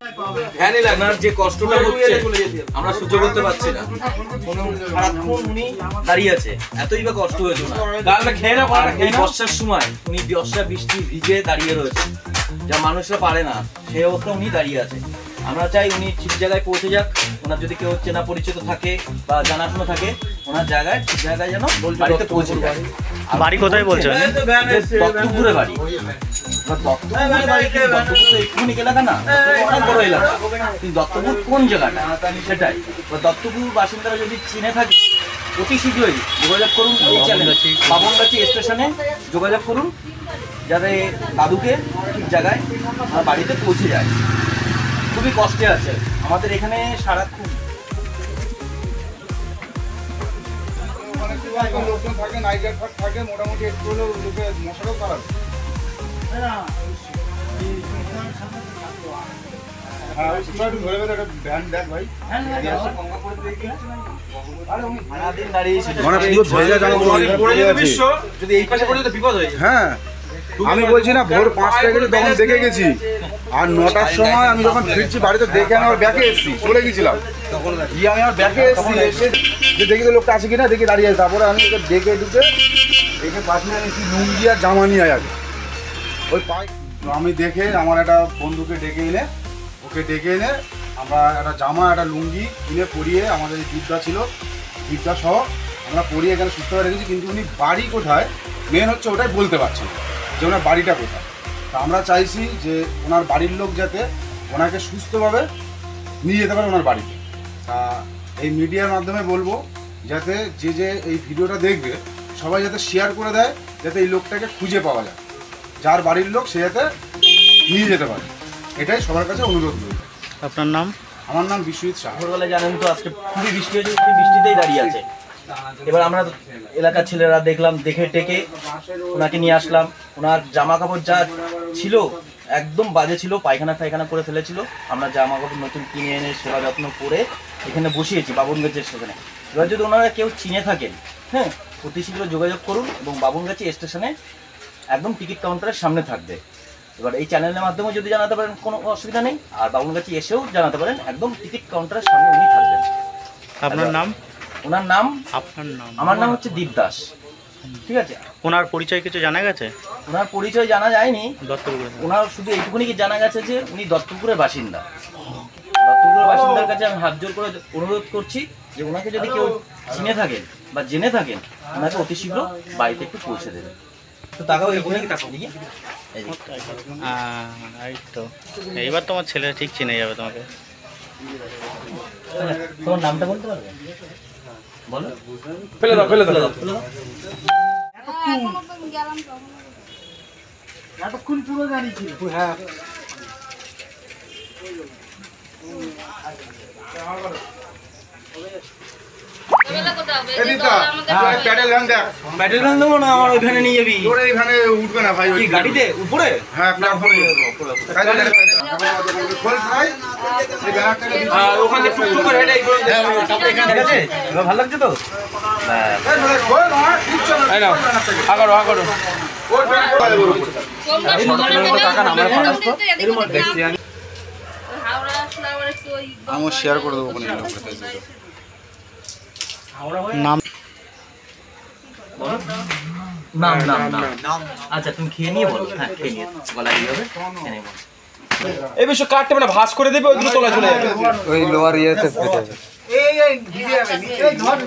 ওনার যে কষ্টটা হচ্ছে আমরা সহ্য করতে পারছি না। সারাক্ষণ উনি দাঁড়িয়ে আছে, এতই বা কষ্ট হয়েছে এই বর্ষার সময় উনি বর্ষা বৃষ্টি ভিজে দাঁড়িয়ে রয়েছে, যা মানুষরা পারে না সেই অবস্থা উনি দাঁড়িয়ে আছে। আমরা চাই উনি ঠিক জায়গায় পৌঁছে যাক। ওনার যদি কেউ চেনা পরিচিত থাকে বা জানাশোনা থাকে, ওনার জায়গায় ঠিক জায়গায় যেন বাড়িতে পৌঁছে যায়। বাড়ি কোথায় বলছেন? দত্তপুরে বাড়ি। দত্তপুর এলাকা না, অনেক বড় এলাকা, কিন্তু দত্তপুর কোন জায়গাটা সেটাই। দত্তপুর বাসিন্দারা যদি চিনে থাকে অতি শীঘ্রই যোগাযোগ করুন এই চ্যানেলে, বাবনগাছি স্টেশনে যোগাযোগ করুন, যাতে দাদুকে ঠিক জায়গায় আমার বাড়িতে পৌঁছে যায়। খুবই কষ্টে আছে আমাদের এখানে সারাক্ষণ লোকজন থাকে, নাইট গার্ড থাকে, মোটামুটি একটু হলেও লোকে মশারও খারাপ। হ্যাঁ, আমি বলছি না ভোর 5টায় গেছি তখন দেখে গেছি, আর 9টার সময় আমি যখন ফিরছি বাড়িতে দেখে আমি আমার ব্যাকে এসেছি, চলে গেছিলাম গিয়ে আমি আমার ব্যাকে এসেছি, এসে যে দেখি তো লোকটা আছে কিনা দেখি দাঁড়িয়ে আছে। তারপরে আমি ওকে দেখে ঢুকে দেখে পাশে এসেছি লুঙ্গি আর জামা নিয়ে আগে ওই পাই। আমি দেখে আমার একটা বন্ধুকে ডেকে এনে আমরা একটা জামা একটা লুঙ্গি কিনে পরিয়ে, আমাদের এই বিদ্যা ছিল, বিদ্যা সহ আমরা পরিয়ে এখানে সুস্থ হয়ে রেখেছি। কিন্তু উনি বাড়ি কোথায় মেন হচ্ছে ওটাই বলতে পারছেন যে ওনার বাড়িটা কোথায়। তা আমরা চাইছি যে ওনার বাড়ির লোক যাতে ওনাকে সুস্থভাবে নিয়ে যেতে পারে ওনার বাড়িতে। তা এই মিডিয়ার মাধ্যমে বলবো যাতে যে এই ভিডিওটা দেখবে সবাই যাতে শেয়ার করে দেয়, যাতে এই লোকটাকে খুঁজে পাওয়া যায়, যার বাড়ির লোক সে যাতে নিয়ে যেতে পারে, এটাই সবার কাছে অনুরোধ রইল। আপনার নাম? আমার নাম বিশ্বজিৎ শাহ। ভোরবেলা জানেন তো আজকে খুবই বৃষ্টি হয়েছে, বৃষ্টিতেই দাঁড়িয়ে আছে। এবার আমরা এলাকার ছেলেরা দেখলাম, দেখে টেকে ওনাকে নিয়ে আসলাম। ওনার জামা কাপড় যা ছিল একদম বাজে ছিল, পায়খানা করে ফেলেছিল। আমরা জামা কাপড় নতুন কিনে এনে সেবা যত্ন করে এখানে বসিয়েছি বাবনগাছি স্টেশনে। এবার যদি ওনারা কেউ চিনে থাকেন, হ্যাঁ, অতি শীঘ্র যোগাযোগ করুন এবং বাবনগাছি স্টেশনে একদম টিকিট কাউন্টারের সামনে থাকবে। এবার এই চ্যানেলের মাধ্যমে যদি জানাতে পারেন কোনো অসুবিধা নেই, আর বাবনগাছি এসেও জানাতে পারেন, একদম টিকিট কাউন্টারের সামনে উনি থাকবেন। আপনার নাম? ওনার নাম? আপনার নাম? আমার নাম হচ্ছে দীপ দাস। ঠিক আছে। ওনার পরিচয় কিছু জানা গেছে? ওনার পরিচয় জানা যায়নি। দত্তপুরে ওনার শুধু এইটুকুনি কি জানা গেছে যে উনি দত্তপুরের বাসিন্দা। দত্তপুরের বাসিন্দার কাছে আমি হাত জোর করে অনুরোধ করছি যে ওনাকে যদি কেউ চিনে থাকেন বা জেনে থাকেন, ওনাকে অতি শীঘ্র বাড়িতে একটু পৌঁছে দেবেন। তো তাকাও এইখানে তো এইবার তোমার ছেলে ঠিক চিনে যাবে তোমাকে। তোমার নামটা বলতে পারবে? বলো। ফেলে দাও। এতক্ষণ পুরো গাড়ি ছিল। হ্যাঁ, ব্যাটেল ভ্যান দেবো না, আমার ওইখানে নিয়ে যাবি। এইখানে উঠবে না ভাই, ওই গাড়িতে উপরে? হ্যাঁ, ওখানে ভালো লাগছে তো? আমি শেয়ার করে দেবো। নাম? আচ্ছা তুমি খেয়ে নিয়ে বলো। হ্যাঁ, খেয়ে নিয়ে গলায় দিয়ে হবে, খেয়ে নিয়ে বলো। এই বিষয় কাটতে মানে ভাঁজ করে দেবে, ওইগুলো তোলা চলে যাবে, ওই লোয়ার ইয়েতে ফেটে যাবে। এই ধর